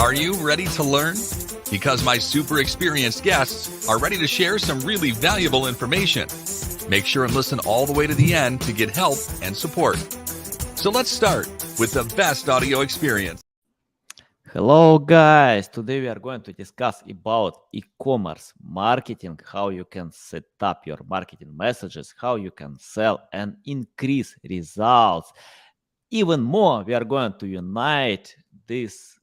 Are you ready to learn? Because my super experienced guests are ready to share some really valuable information. Make sure and listen all the way to the end to get help and support. So let's start with the best audio experience. Hello guys, today we are going to discuss about e-commerce marketing, how you can set up your marketing messages, how you can sell and increase results. Even more, we are going to unite this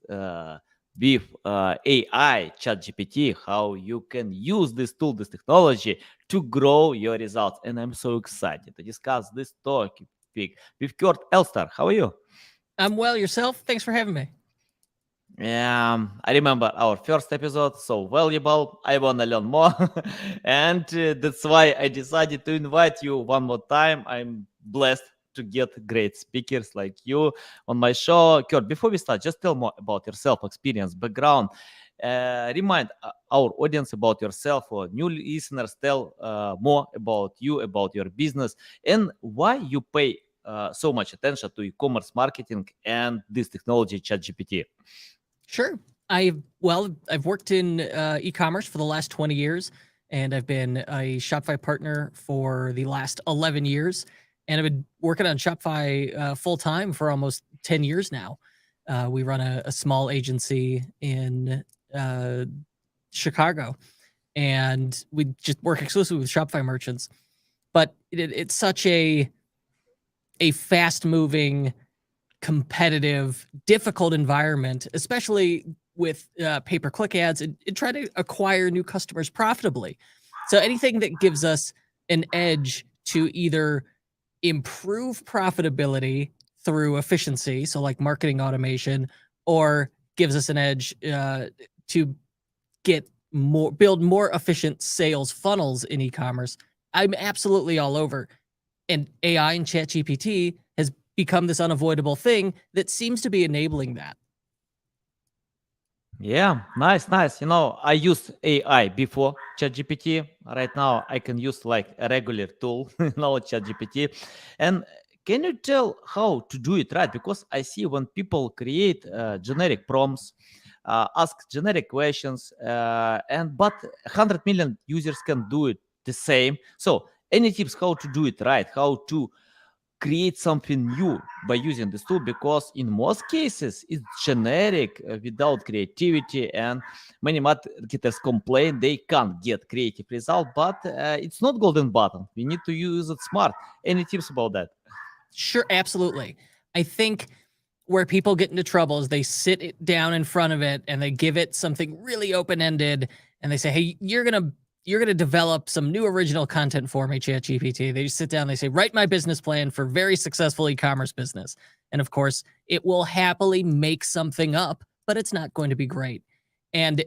with AI, ChatGPT, how you can use this tool, this technology to grow your results. And I'm so excited to discuss this topic with Kurt Elster. How are you? I'm well. Yourself? Thanks for having me. I remember our first episode, so valuable. I want to learn more. And that's why I decided to invite you one more time. I'm blessed to get great speakers like you on my show. Kurt, before we start, just tell more about yourself, experience, background. Remind our audience about yourself, or new listeners, tell more about you, about your business, and why you pay so much attention to e-commerce marketing and this technology, ChatGPT. Sure. I've worked in e-commerce for the last 20 years, and I've been a Shopify partner for the last 11 years. And I've been working on Shopify full time for almost 10 years now. We run a small agency in Chicago, and we just work exclusively with Shopify merchants. But it's such a fast-moving, competitive, difficult environment, especially with pay-per-click ads, and try to acquire new customers profitably. So anything that gives us an edge to either improve profitability through efficiency, so like marketing automation, or gives us an edge to build more efficient sales funnels in e-commerce, I'm absolutely all over. And AI and ChatGPT has become this unavoidable thing that seems to be enabling that. Yeah, nice. I used AI before ChatGPT. Right now, I can use like a regular tool, ChatGPT. And can you tell how to do it right? Because I see when people create generic prompts, ask generic questions, but 100 million users can do it the same. So, any tips how to do it right? How to create something new by using this tool, because in most cases it's generic without creativity, and many marketers complain they can't get creative result, but it's not golden button. We need to use it smart. Any tips about that? Sure, absolutely. I think where people get into trouble is they sit it down in front of it and they give it something really open-ended, and they say, hey, you're gonna develop some new original content for me, ChatGPT. They just sit down, they say, write my business plan for very successful e-commerce business. And of course, it will happily make something up, but it's not going to be great. And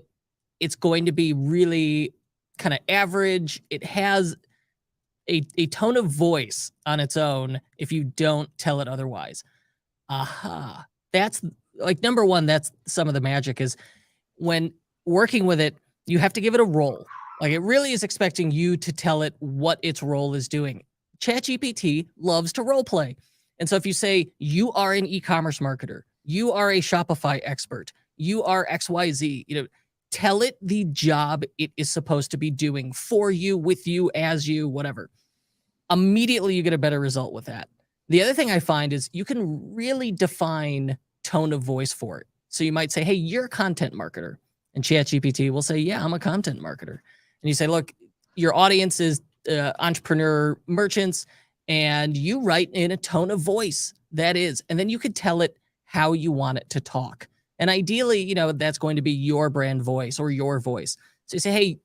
it's going to be really kind of average. It has a tone of voice on its own if you don't tell it otherwise. Aha. That's like number one, that's some of the magic is when working with it, you have to give it a role. Like it really is expecting you to tell it what its role is doing. ChatGPT loves to role play. And so if you say you are an e-commerce marketer, you are a Shopify expert, you are XYZ, tell it the job it is supposed to be doing for you, with you, as you, whatever. Immediately you get a better result with that. The other thing I find is you can really define tone of voice for it. So you might say, hey, you're a content marketer. And ChatGPT will say, yeah, I'm a content marketer. And you say, look, your audience is entrepreneur merchants, and you write in a tone of voice that is, and then you could tell it how you want it to talk. And ideally, that's going to be your brand voice or your voice. So you say, hey,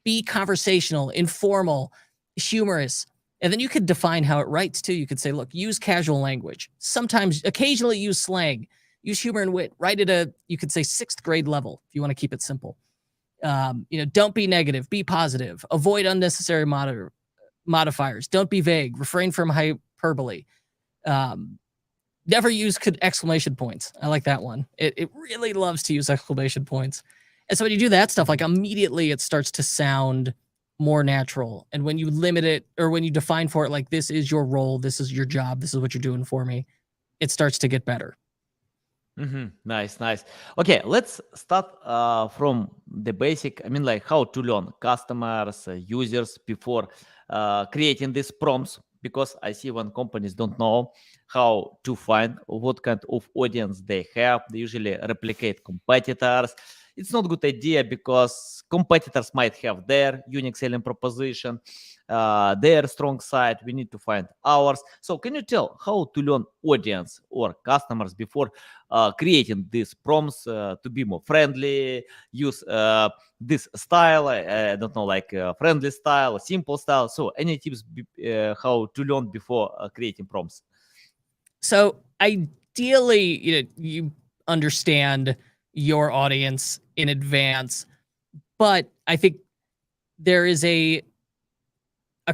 be conversational, informal, humorous. And then you could define how it writes too. You could say, look, use casual language. Sometimes, occasionally use slang, use humor and wit. Write at you could say 6th grade level if you want to keep it simple. Don't be negative, be positive, avoid unnecessary modifiers, don't be vague, refrain from hyperbole, never use exclamation points. I like that one. It really loves to use exclamation points. And so when you do that stuff, like immediately it starts to sound more natural. And when you limit it, or when you define for it, like this is your role, this is your job, this is what you're doing for me, it starts to get better. Nice, nice. Okay, let's start from the basic. I mean, like how to learn customers, users before creating these prompts. Because I see when companies don't know how to find what kind of audience they have, they usually replicate competitors. It's not a good idea because competitors might have their unique selling proposition, their strong side. We need to find ours. So, can you tell how to learn audience or customers before creating these prompts to be more friendly, use this style, I don't know, like friendly style, simple style. So any tips how to learn before creating prompts? So ideally, you understand your audience in advance, but I think there is a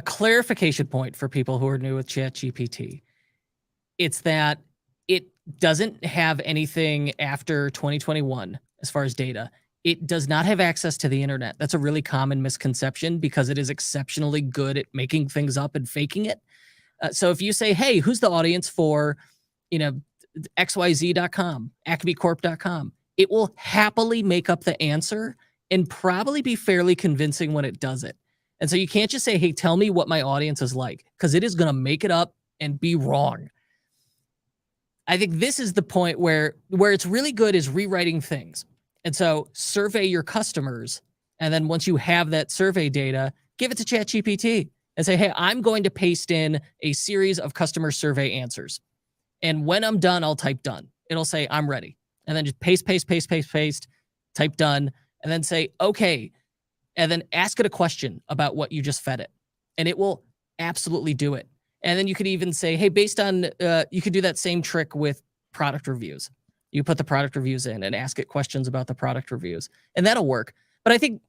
clarification point for people who are new with ChatGPT. It's that it doesn't have anything after 2021 as far as data. It does not have access to the internet. That's a really common misconception because it is exceptionally good at making things up and faking it. So if you say, hey, who's the audience for, xyz.com, acmecorp.com, it will happily make up the answer and probably be fairly convincing when it does it. And so you can't just say, hey, tell me what my audience is like, because it is going to make it up and be wrong. I think this is the point where it's really good is rewriting things. And so survey your customers. And then once you have that survey data, give it to ChatGPT and say, hey, I'm going to paste in a series of customer survey answers. And when I'm done, I'll type done. It'll say, I'm ready. And then just paste, type done, and then say, okay. And then ask it a question about what you just fed it. And it will absolutely do it. And then you could even say, hey, based on, you could do that same trick with product reviews. You put the product reviews in and ask it questions about the product reviews, and that'll work. But I think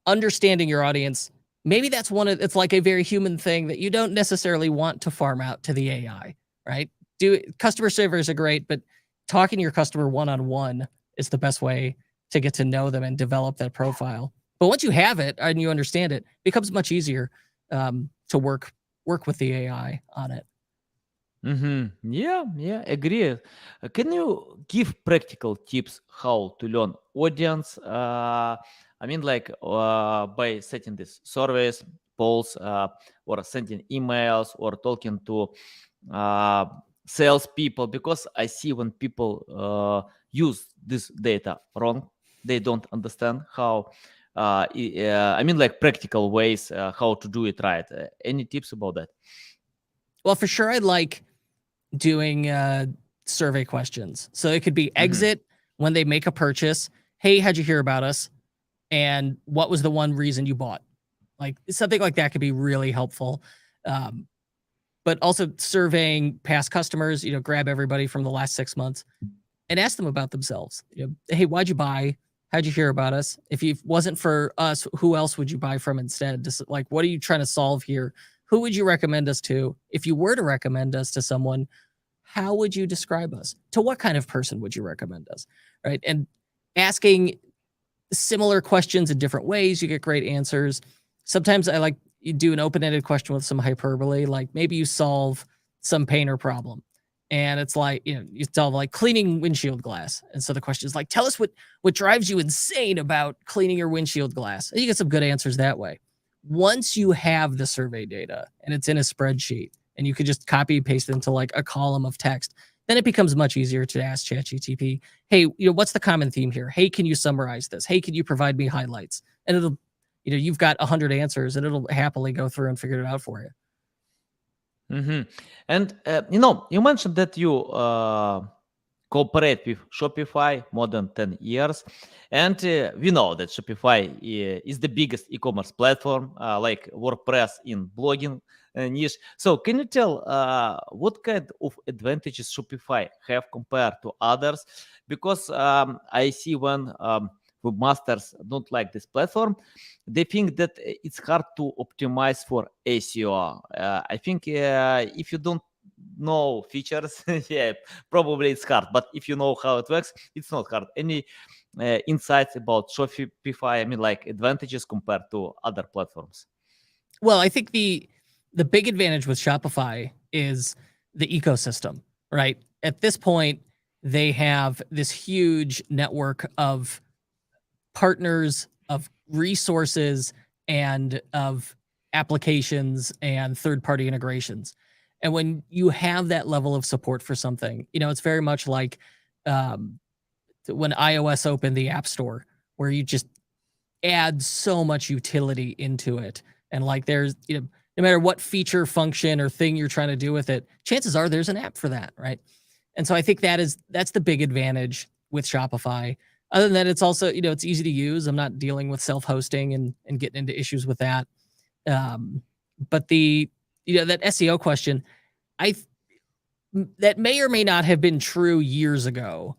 understanding your audience, maybe that's it's like a very human thing that you don't necessarily want to farm out to the AI, right? Customer surveys are great, but talking to your customer one-on-one is the best way to get to know them and develop that profile. But once you have it and you understand it, it becomes much easier to work with the AI on it. Yeah, agree. Can you give practical tips how to learn audience? I mean, like by setting these surveys, polls, or sending emails, or talking to uh, salespeople. Because I see when people use this data wrong, they don't understand how. I mean, like practical ways how to do it right. Any tips about that? Well, for sure, I like doing survey questions. So it could be exit when they make a purchase. Hey, how'd you hear about us? And what was the one reason you bought? Like something like that could be really helpful. But also surveying past customers, grab everybody from the last 6 months and ask them about themselves. Hey, why'd you buy? How'd you hear about us? If it wasn't for us, who else would you buy from instead? Just like, what are you trying to solve here? Who would you recommend us to? If you were to recommend us to someone, how would you describe us? To what kind of person would you recommend us? Right. And asking similar questions in different ways, you get great answers. Sometimes I like you do an open-ended question with some hyperbole, like maybe you solve some pain or problem. And it's like, you solve like cleaning windshield glass. And so the question is like, tell us what drives you insane about cleaning your windshield glass. And you get some good answers that way. Once you have the survey data and it's in a spreadsheet and you could just copy and paste it into like a column of text, then it becomes much easier to ask ChatGPT, hey, what's the common theme here? Hey, can you summarize this? Hey, can you provide me highlights? And it'll, you've got 100 answers and it'll happily go through and figure it out for you. And you mentioned that you cooperate with Shopify more than 10 years, and we know that Shopify is the biggest e-commerce platform, like WordPress in blogging niche. So can you tell what kind of advantages Shopify have compared to others? Because I see when webmasters don't like this platform, they think that it's hard to optimize for SEO. I think if you don't know features, yeah, probably it's hard. But if you know how it works, it's not hard. Any insights about Shopify? I mean, like advantages compared to other platforms? Well, I think the big advantage with Shopify is the ecosystem, right? At this point, they have this huge network of partners, of resources, and of applications and third-party integrations. And when you have that level of support for something, it's very much like when iOS opened the App Store, where you just add so much utility into it. And like there's, no matter what feature, function, or thing you're trying to do with it, chances are there's an app for that, right? And so I think that's the big advantage with Shopify. Other than that, it's also, it's easy to use. I'm not dealing with self-hosting and getting into issues with that. But that SEO question, that may or may not have been true years ago.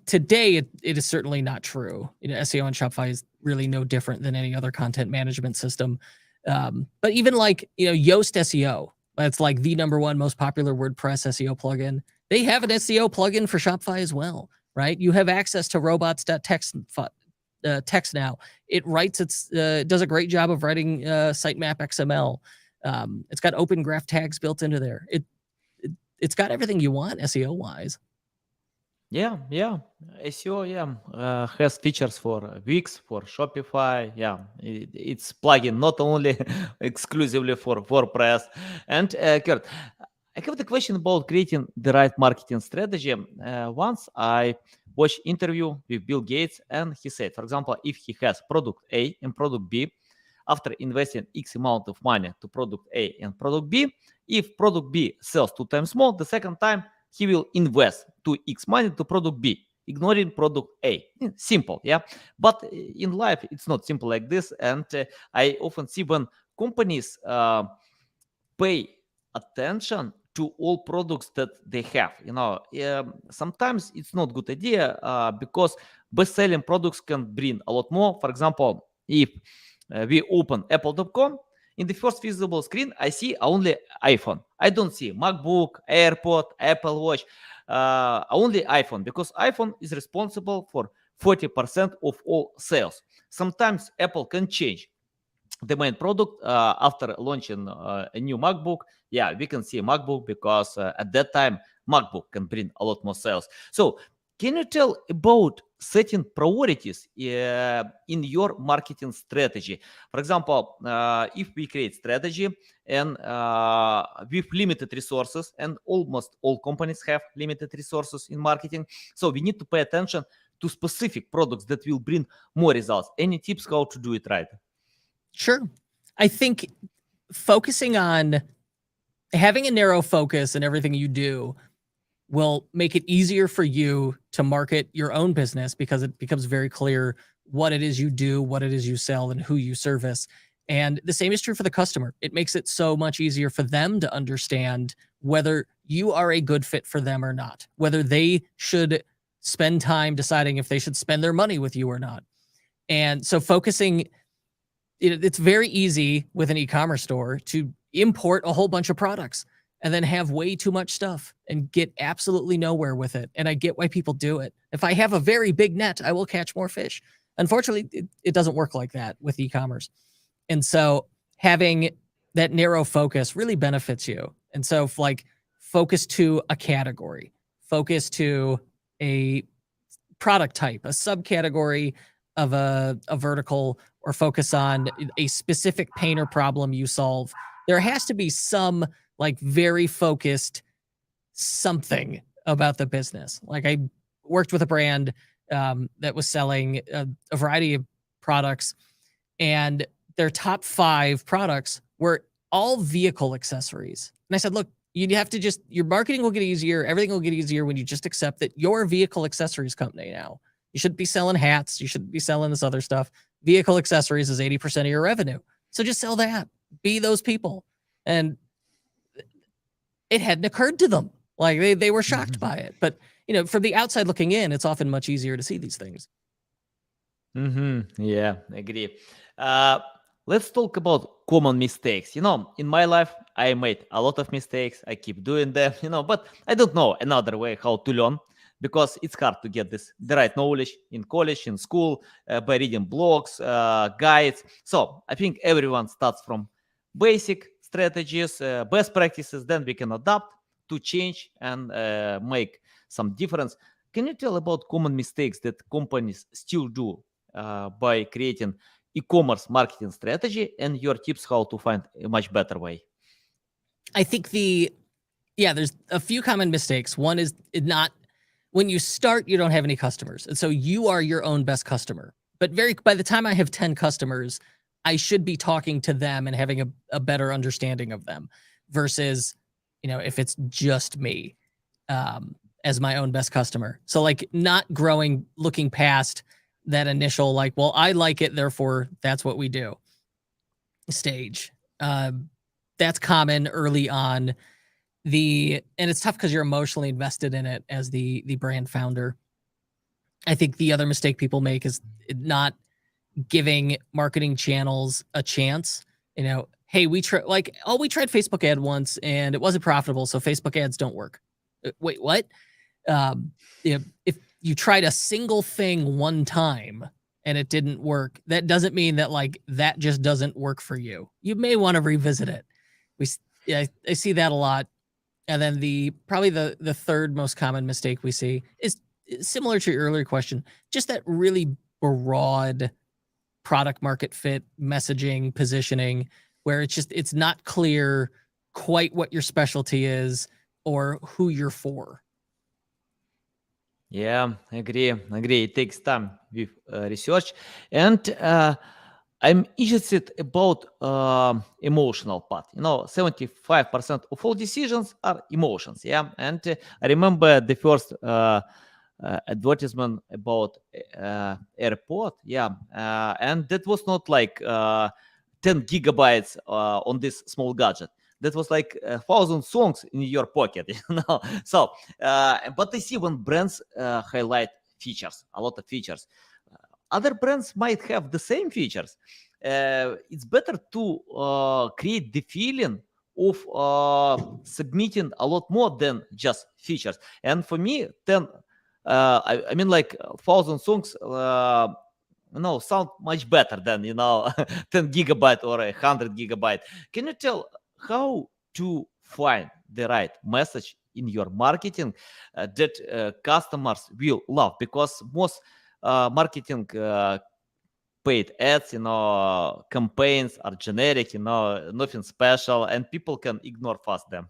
Today, it is certainly not true. SEO on Shopify is really no different than any other content management system. But even like, Yoast SEO, that's like the #1 most popular WordPress SEO plugin. They have an SEO plugin for Shopify as well, right? You have access to robots.txt text now. It writes does a great job of writing sitemap XML. It's got open graph tags built into there. It's got everything you want SEO wise. Yeah. SEO, has features for Wix, for Shopify. Yeah, it's plugin not only exclusively for WordPress. And Kurt, I have the question about creating the right marketing strategy. Once I watched interview with Bill Gates, and he said, for example, if he has product A and product B, after investing X amount of money to product A and product B, if product B sells 2 times more, the second time he will invest 2x money to product B, ignoring product A. Simple, yeah. But in life, it's not simple like this. And I often see when companies pay attention to all products that they have. Sometimes it's not good idea because best-selling products can bring a lot more. For example, if we open apple.com, in the first visible screen, I see only iPhone. I don't see MacBook, AirPod, Apple Watch, only iPhone, because iPhone is responsible for 40% of all sales. Sometimes Apple can change the main product after launching a new MacBook. Yeah, we can see MacBook because at that time, MacBook can bring a lot more sales. So can you tell about setting priorities in your marketing strategy? For example, if we create strategy and with limited resources, and almost all companies have limited resources in marketing, so we need to pay attention to specific products that will bring more results. Any tips how to do it right? Sure. I think focusing on having a narrow focus in everything you do will make it easier for you to market your own business, because it becomes very clear what it is you do, what it is you sell, and who you service. And the same is true for the customer. It makes it so much easier for them to understand whether you are a good fit for them or not, whether they should spend time deciding if they should spend their money with you or not. And so focusing, it's very easy with an e-commerce store to import a whole bunch of products and then have way too much stuff and get absolutely nowhere with it. And I get why people do it. If I have a very big net, I will catch more fish. Unfortunately, it doesn't work like that with e-commerce. And so having that narrow focus really benefits you. And so focus to a category, focus to a product type, a subcategory of a vertical, or focus on a specific pain or problem you solve. There has to be some very focused something about the business. Like I worked with a brand that was selling a variety of products, and their top 5 products were all vehicle accessories. And I said, look, you have to your marketing will get easier. Everything will get easier when you just accept that you're a vehicle accessories company now. You shouldn't be selling hats. You shouldn't be selling this other stuff. Vehicle accessories is 80% of your revenue. So just sell that. Be those people. And it hadn't occurred to them. They were shocked by it. But, from the outside looking in, it's often much easier to see these things. Yeah, I agree. Let's talk about common mistakes. In my life, I made a lot of mistakes. I keep doing them, but I don't know another way how to learn, because it's hard to get the right knowledge in college, in school, by reading blogs, guides. So I think everyone starts from basic strategies, best practices, then we can adapt to change and make some difference. Can you tell about common mistakes that companies still do by creating e-commerce marketing strategy and your tips how to find a much better way? I think there's a few common mistakes. One is when you start, you don't have any customers. And so you are your own best customer. But by the time I have 10 customers, I should be talking to them and having a better understanding of them versus, if it's just me as my own best customer. So like not growing, looking past that initial, like, well, I like it, therefore that's what we do stage. That's common early on. And it's tough because you're emotionally invested in it as the brand founder. I think the other mistake people make is not giving marketing channels a chance. Hey, we tried Facebook ad once and it wasn't profitable, so Facebook ads don't work. Wait, what? If you tried a single thing one time and it didn't work, that doesn't mean that like that just doesn't work for you. You may want to revisit it. I see that a lot. And then probably the third most common mistake we see is similar to your earlier question, just that really broad product market fit messaging, positioning, where it's not clear quite what your specialty is or who you're for. Yeah, agree. It takes time with research. And I'm interested about emotional part. 75% of all decisions are emotions. Yeah, and I remember the first advertisement about airport. Yeah, and that was not like 10 gigabytes on this small gadget. That was like 1,000 songs in your pocket. So, but I see when brands highlight features, a lot of features. Other brands might have the same features. It's better to create the feeling of submitting a lot more than just features. And for me, 10, I mean, like 1,000 songs, sound much better than 10 gigabyte or 100 gigabyte. Can you tell how to find the right message in your marketing that customers will love? Because most marketing paid ads, campaigns are generic, nothing special, and people can ignore fast them.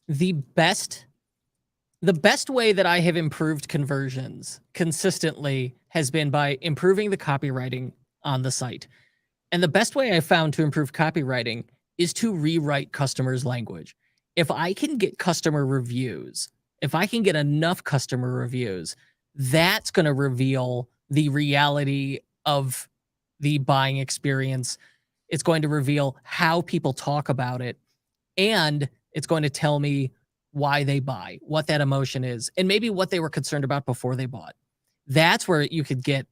The best way that I have improved conversions consistently has been by improving the copywriting on the site. And the best way I found to improve copywriting is to rewrite customers' language. If I can get customer reviews, if I can get enough customer reviews, that's going to reveal the reality of the buying experience. It's going to reveal how people talk about it, and it's going to tell me why they buy, what that emotion is, and maybe what they were concerned about before they bought. That's where you could get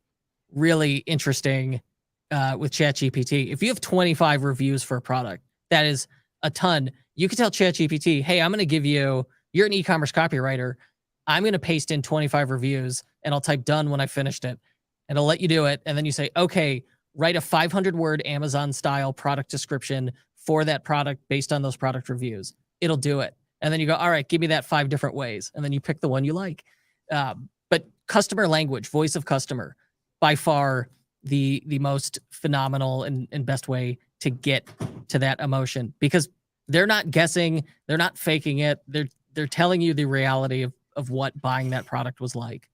really interesting with ChatGPT. If you have 25 reviews for a product, that is a ton. You could tell ChatGPT, hey, I'm going to give you're an e-commerce copywriter. I'm going to paste in 25 reviews and I'll type done when I finished it. And I'll let you do it. And then you say, okay, write a 500-word Amazon-style product description for that product based on those product reviews. It'll do it. And then you go, all right, give me that 5 different ways. And then you pick the one you like. But customer language, voice of customer, by far the most phenomenal and best way to get to that emotion, because they're not guessing, they're not faking it. They're telling you the reality of what buying that product was like.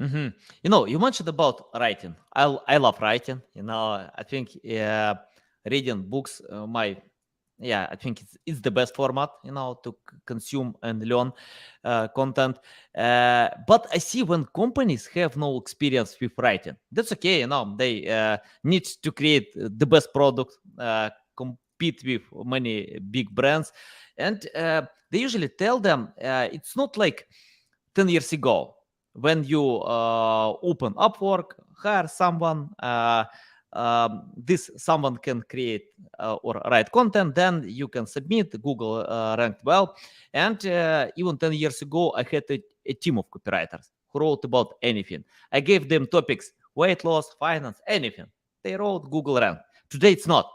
Mm-hmm. You mentioned about writing. I love writing. I think reading books, I think it's the best format, to consume and learn content. But I see when companies have no experience with writing, that's okay. They need to create the best product, compete with many big brands, and they usually tell them it's not like 10 years ago when you open Upwork, hire someone. This someone can create or write content, then you can submit. Google ranked well, and even 10 years ago, I had a team of copywriters who wrote about anything. I gave them topics: weight loss, finance, anything. They wrote, Google ranked. Today, it's not.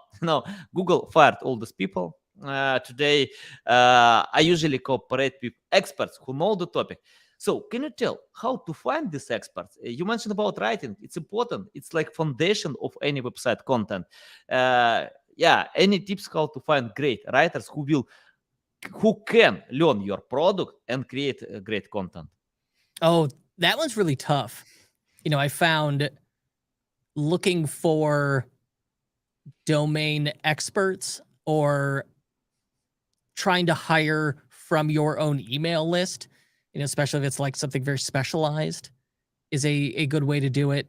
Google fired all these people. today I usually cooperate with experts who know the topic. So can you tell how to find these experts? You mentioned about writing. It's important. It's like foundation of any website content. Yeah, any tips how to find great writers who can learn your product and create great content? Oh, that one's really tough. I found looking for domain experts or trying to hire from your own email list, especially if it's like something very specialized, is a good way to do it.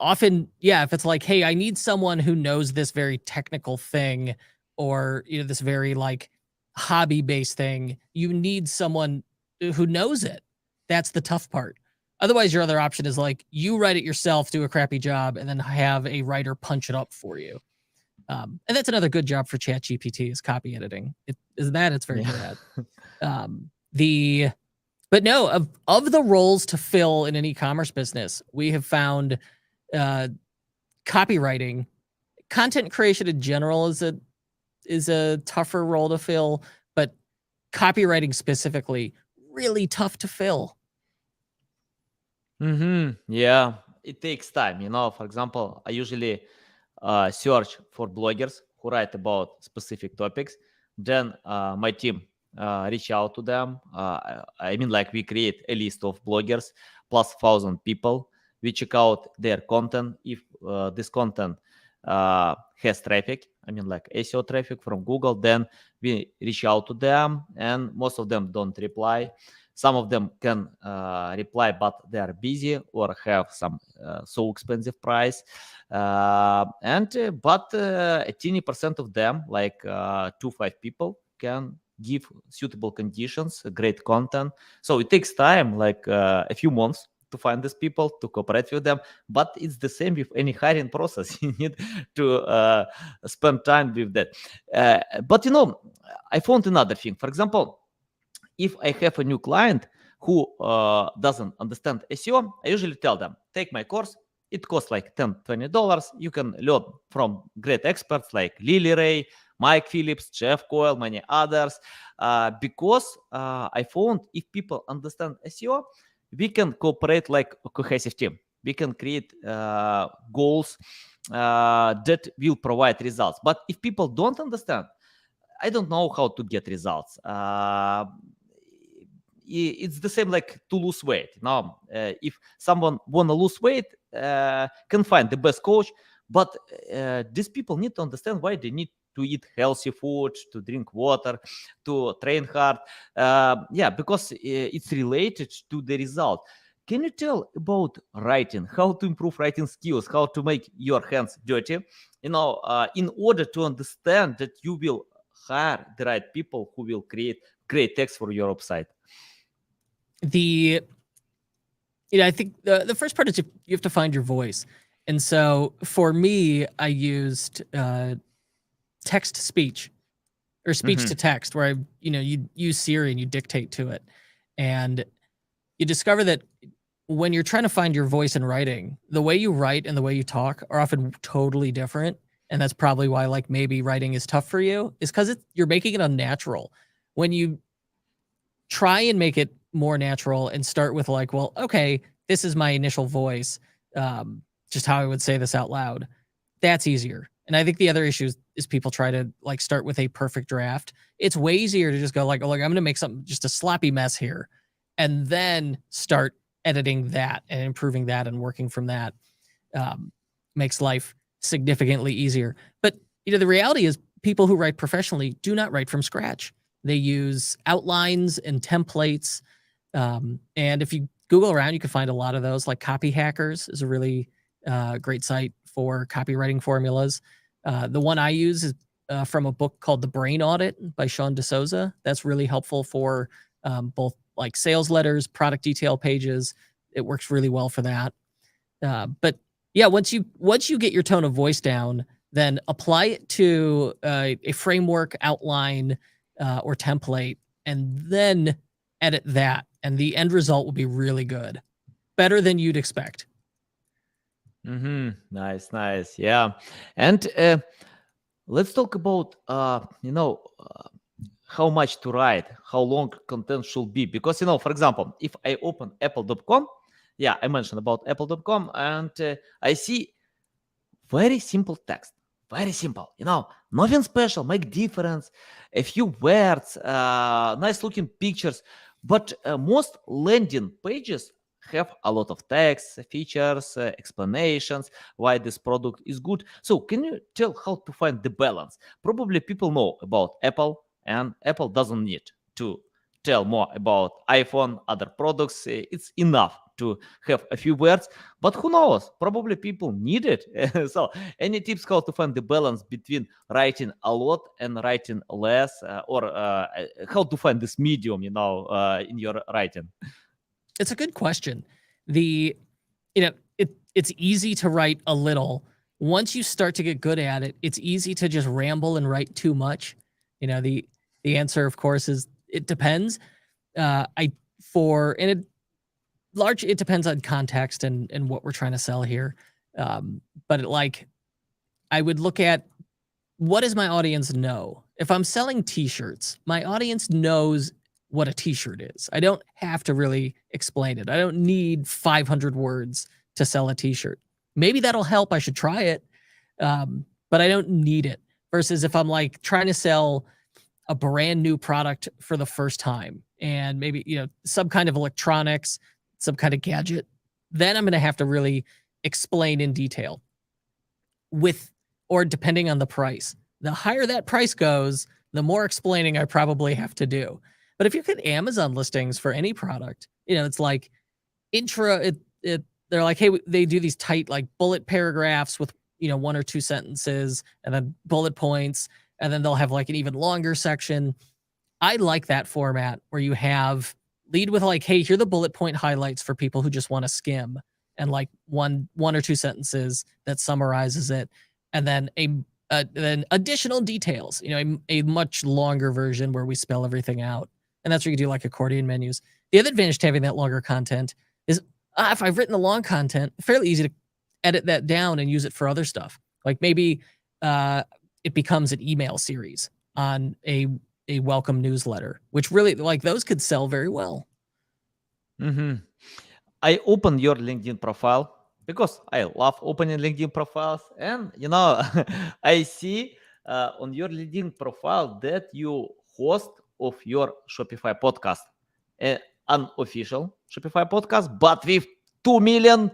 Often, yeah, if it's like, hey, I need someone who knows this very technical thing, or this very like hobby-based thing, you need someone who knows it. That's the tough part. Otherwise, your other option is like you write it yourself, do a crappy job, and then have a writer punch it up for you. And that's another good job for ChatGPT is copy editing. It's very good at. But no, of the roles to fill in an e-commerce business, we have found copywriting, content creation in general is a tougher role to fill, but copywriting specifically, really tough to fill. Yeah, it takes time. For example, I usually search for bloggers who write about specific topics. Then my team reach out to them. I mean, like we create a list of bloggers plus 1,000 people. We check out their content. If this content has traffic, I mean, like SEO traffic from Google, then we reach out to them, and most of them don't reply. Some of them can reply, but they are busy or have some so expensive price. But a teeny percent of them, like 2-5 people, can give suitable conditions, great content. So it takes time, like a few months to find these people, to cooperate with them. But it's the same with any hiring process. You need to spend time with that. But I found another thing. For example, if I have a new client who doesn't understand SEO, I usually tell them, take my course. It costs like $10-20. You can learn from great experts like Lily Ray, Mike Phillips, Jeff Coyle, many others. Because I found if people understand SEO, we can cooperate like a cohesive team. We can create goals that will provide results. But if people don't understand, I don't know how to get results. It's the same like to lose weight. Now, if someone want to lose weight, can find the best coach, but these people need to understand why they need to eat healthy food, to drink water, to train hard. Because it's related to the result. Can you tell about writing, how to improve writing skills, how to make your hands dirty, in order to understand that you will hire the right people who will create great text for your website? I think the first part is you have to find your voice. And so for me, I used text to speech or speech to text, where you use Siri and you dictate to it. And you discover that when you're trying to find your voice in writing, the way you write and the way you talk are often totally different. And that's probably why like maybe writing is tough for you, is because you're making it unnatural. When you try and make it more natural and start with like, well, okay, this is my initial voice, just how I would say this out loud, that's easier. And I think the other issue is people try to like start with a perfect draft. It's way easier to just go like, oh, like I'm going to make something just a sloppy mess here, and then start editing that and improving that and working from that. Makes life significantly easier. But the reality is people who write professionally do not write from scratch. They use outlines and templates. And if you Google around, you can find a lot of those. Like Copy Hackers is a really great site for copywriting formulas. The one I use is from a book called The Brain Audit by Sean DeSouza. That's really helpful for both like sales letters, product detail pages. It works really well for that. But yeah, once you get your tone of voice down, then apply it to a framework, outline, or template, and then edit that. And the end result will be really good. Better than you'd expect. Nice. Yeah. And let's talk about how much to write, how long content should be. Because for example, if I open apple.com, yeah, I mentioned about apple.com, and I see very simple text, very simple, nothing special, make difference, a few words, nice looking pictures, but most landing pages have a lot of text, features, explanations why this product is good. So can you tell how to find the balance? Probably people know about Apple, and Apple doesn't need to tell more about iPhone, other products. It's enough to have a few words, but who knows? Probably people need it. So, any tips how to find the balance between writing a lot and writing less, or how to find this medium, in your writing? It's a good question. The it's easy to write a little. Once you start to get good at it, it's easy to just ramble and write too much. The answer, of course, is it depends. It depends on context and what we're trying to sell here. But I would look at, what does my audience know? If I'm selling t-shirts, my audience knows what a t-shirt is. I don't have to really explain it. I don't need 500 words to sell a t-shirt. Maybe that'll help. I should try it. But I don't need it. Versus if I'm trying to sell a brand new product for the first time, and maybe, some kind of electronics, some kind of gadget, then I'm going to have to really explain in detail or depending on the price. The higher that price goes, the more explaining I probably have to do. But if you look at Amazon listings for any product, it's like intro, they're like, hey, they do these tight, bullet paragraphs with, 1 or 2 sentences and then bullet points. And then they'll have an even longer section. I like that format where you lead with hey, here are the bullet point highlights for people who just want to skim, and one or 2 sentences that summarizes it. And then then additional details, a much longer version where we spell everything out. And that's where you do accordion menus. The other advantage to having that longer content is if I've written the long content, fairly easy to edit that down and use it for other stuff. Maybe it becomes an email series on a welcome newsletter, which really those could sell very well. Mm-hmm. I opened your LinkedIn profile because I love opening LinkedIn profiles, and I see on your LinkedIn profile that you host of your Shopify podcast, an unofficial Shopify podcast, but with 2 million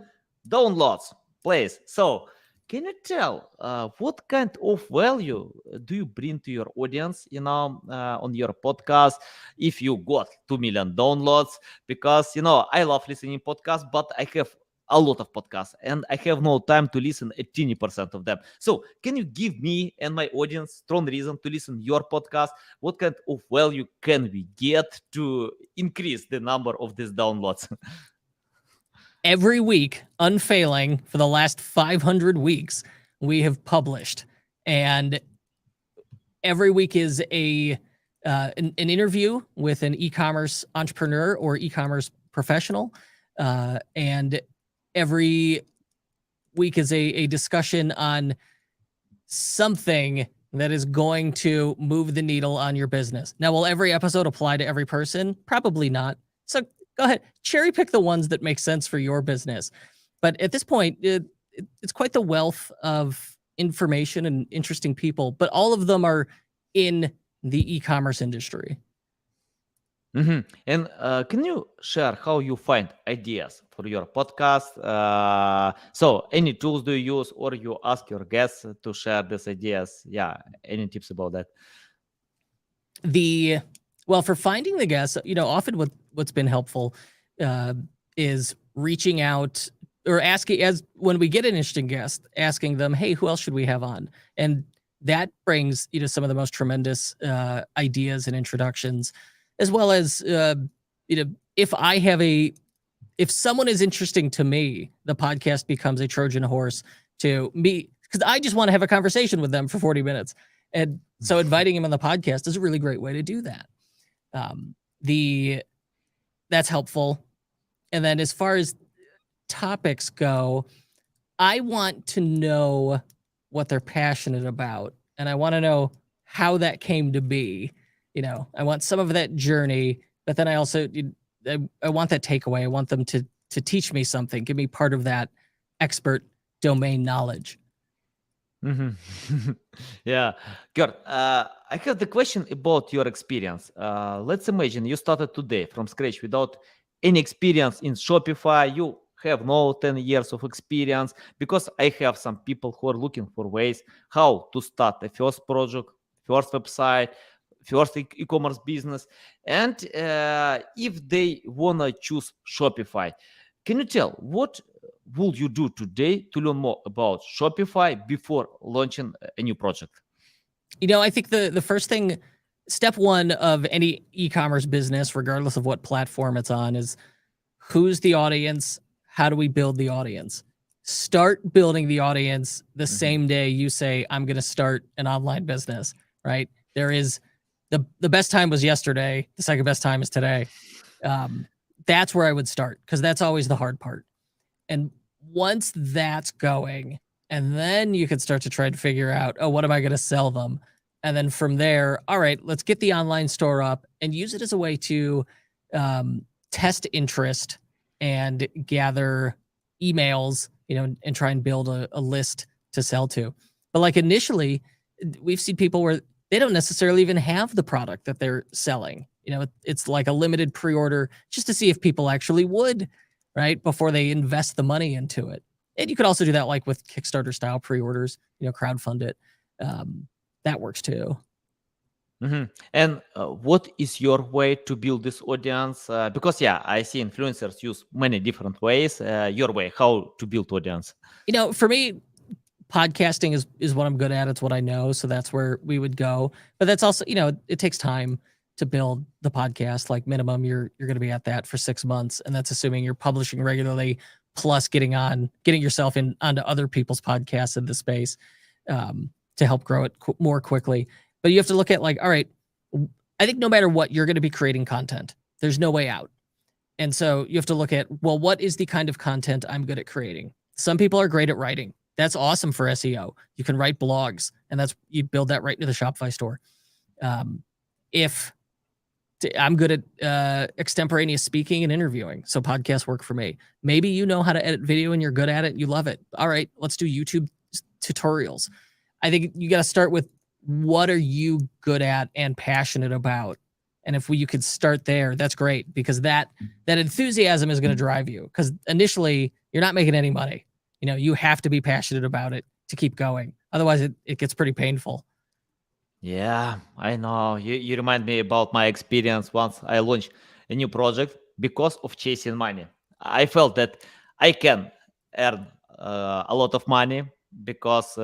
downloads, please. So can you tell what kind of value do you bring to your audience, on your podcast if you got 2 million downloads? Because, I love listening podcasts, but I have a lot of podcasts and I have no time to listen at 20% of them. So can you give me and my audience strong reason to listen your podcast? What kind of value can we get to increase the number of these downloads? Every week, unfailing, for the last 500 weeks, we have published. And every week is an interview with an e-commerce entrepreneur or e-commerce professional. And every week is a discussion on something that is going to move the needle on your business. Now, will every episode apply to every person? Probably not. So go ahead, cherry pick the ones that make sense for your business. But at this point, it's quite the wealth of information and interesting people, but all of them are in the e-commerce industry. Mm-hmm. And can you share how you find ideas for your podcast? So any tools do you use, or you ask your guests to share these ideas? Yeah, any tips about that? Well, for finding the guests, often what's been helpful is reaching out or asking, as when we get an interesting guest, asking them, hey, who else should we have on? And that brings, some of the most tremendous ideas and introductions, as well as, if someone is interesting to me, the podcast becomes a Trojan horse to me, because I just want to have a conversation with them for 40 minutes. And so inviting him on the podcast is a really great way to do that. That's helpful. And then as far as topics go, I want to know what they're passionate about. and I want to know how that came to be. I want some of that journey, but then I also I want that takeaway. I want them to teach me something, give me part of that expert domain knowledge. Mhm. Yeah, Kurt, I have the question about your experience. Let's imagine you started today from scratch without any experience in Shopify. You have no 10 years of experience, because I have some people who are looking for ways how to start a first project, first website, first e-commerce business. And if they want to choose Shopify, can you tell what would you do today to learn more about Shopify before launching a new project? I think the first thing, step one of any e-commerce business, regardless of what platform it's on, is who's the audience? How do we build the audience? Start building the audience the same day you say, I'm going to start an online business, right? There is the best time was yesterday. The second best time is today. That's where I would start, because that's always the hard part. And once that's going, and then you can start to try to figure out, oh, what am I going to sell them? And then from there, all right, let's get the online store up and use it as a way to test interest and gather emails, and try and build a list to sell to. But like initially, we've seen people where they don't necessarily even have the product that they're selling. It's like a limited pre-order just to see if people actually would, right, before they invest the money into it. And you could also do that like with Kickstarter style pre-orders, crowdfund it. That works too. And what is your way to build this audience? Because I see influencers use many different ways. Your way, how to build audience? For me, podcasting is what I'm good at. It's what I know. So that's where we would go. But that's also, it takes time to build the podcast. Like minimum, you're going to be at that for 6 months. And that's assuming you're publishing regularly, plus getting yourself onto other people's podcasts in the space to help grow it more quickly. But you have to look at like, all right, I think no matter what, you're going to be creating content. There's no way out. And so you have to look at, well, what is the kind of content I'm good at creating? Some people are great at writing. That's awesome for SEO. You can write blogs, and you build that right into the Shopify store. If I'm good at extemporaneous speaking and interviewing, so podcasts work for me. Maybe you know how to edit video and you're good at it. You love it. All right, let's do YouTube tutorials. I think you got to start with, what are you good at and passionate about? And if you could start there, that's great, because that enthusiasm is going to drive you. Because initially, you're not making any money. You have to be passionate about it to keep going. Otherwise, it gets pretty painful. Yeah, I know. You remind me about my experience once I launched a new project because of chasing money. I felt that I can earn a lot of money because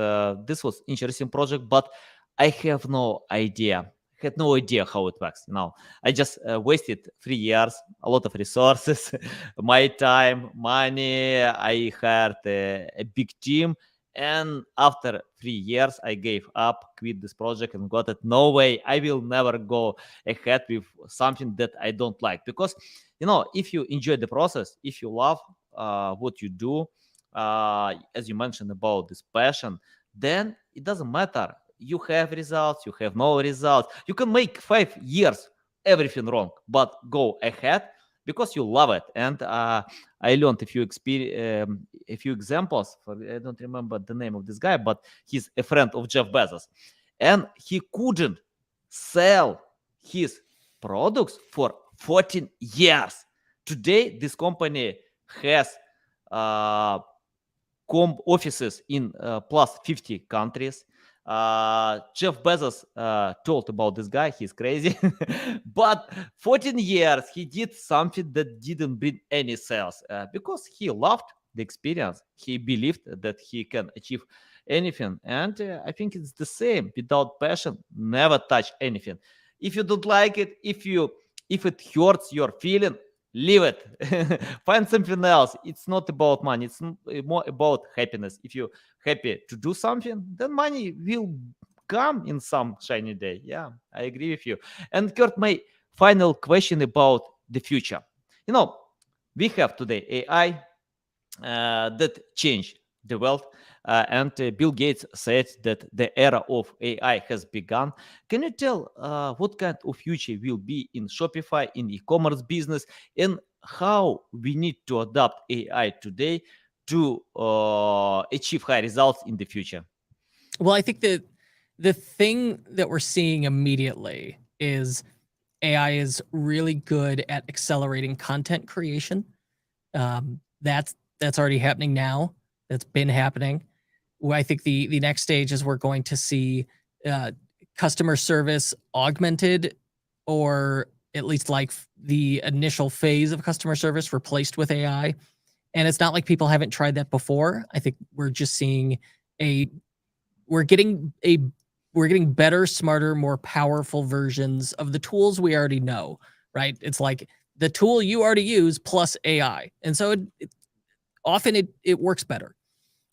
this was interesting project, but I have no idea. Had no idea how it works. I just wasted 3 years, a lot of resources, my time, money. I hired a big team, and after 3 years, I gave up, quit this project, and got it. No way, I will never go ahead with something that I don't like. Because, if you enjoy the process, if you love what you do, as you mentioned about this passion, then it doesn't matter. You have results, you have no results. You can make 5 years everything wrong, but go ahead because you love it. And I learned a few examples. I don't remember the name of this guy, but he's a friend of Jeff Bezos, and he couldn't sell his products for 14 years. Today, this company has offices in plus 50 countries. Jeff Bezos told about this guy. He's crazy. But 14 years, he did something that didn't bring any sales because he loved the experience. He believed that he can achieve anything. And I think it's the same. Without passion, never touch anything. If you don't like it, if it hurts your feeling, leave it. Find something else. It's not about money. It's more about happiness. If you're happy to do something, then money will come in some shiny day. Yeah, I agree with you. And Kurt, my final question about the future. We have today AI that change the world. And Bill Gates said that the era of AI has begun. Can you tell what kind of future will be in Shopify, in e-commerce business, and how we need to adapt AI today to achieve high results in the future? Well, I think that the thing that we're seeing immediately is AI is really good at accelerating content creation. That's already happening now. That's been happening. I think the next stage is we're going to see customer service augmented, or at least like the initial phase of customer service replaced with AI. And it's not like people haven't tried that before. I think we're just seeing we're getting better, smarter, more powerful versions of the tools we already know, right? It's like the tool you already use plus AI. And so often it works better.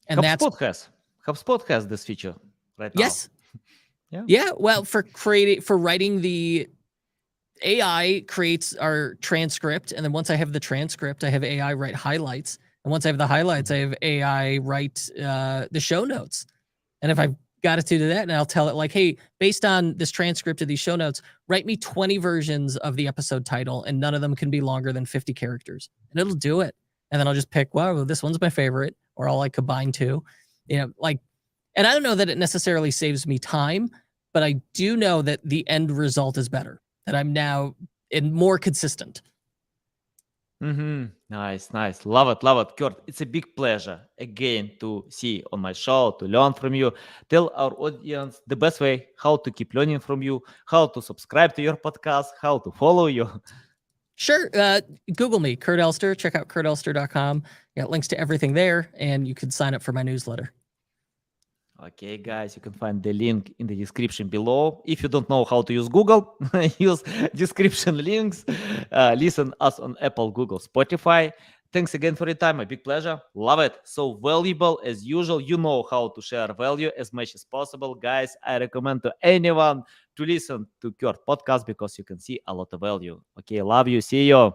And that's HubSpot has this feature right now. yes. Yeah. Yeah. Well, for writing, the AI creates our transcript. And then once I have the transcript, I have AI write highlights. And once I have the highlights, I have AI write the show notes. And if I've got it to do that, and I'll tell it like, hey, based on this transcript of these show notes, write me 20 versions of the episode title, and none of them can be longer than 50 characters. And it'll do it. And then I'll just pick, wow, this one's my favorite, or I'll like combine two. And I don't know that it necessarily saves me time, but I do know that the end result is better, that I'm now more consistent. Nice. Love it. Kurt, it's a big pleasure again to see on my show, to learn from you. Tell our audience the best way how to keep learning from you, how to subscribe to your podcast, how to follow you. Sure. Google me, Kurt Elster. Check out kurtelster.com. Got links to everything there, and you can sign up for my newsletter. Okay, guys, you can find the link in the description below. If you don't know how to use Google, use description links. Listen us on Apple, Google, Spotify. Thanks again for your time. A big pleasure. Love it. So valuable as usual. You know how to share value as much as possible. Guys, I recommend to anyone to listen to Kurt podcast because you can see a lot of value. Okay, love you. See you.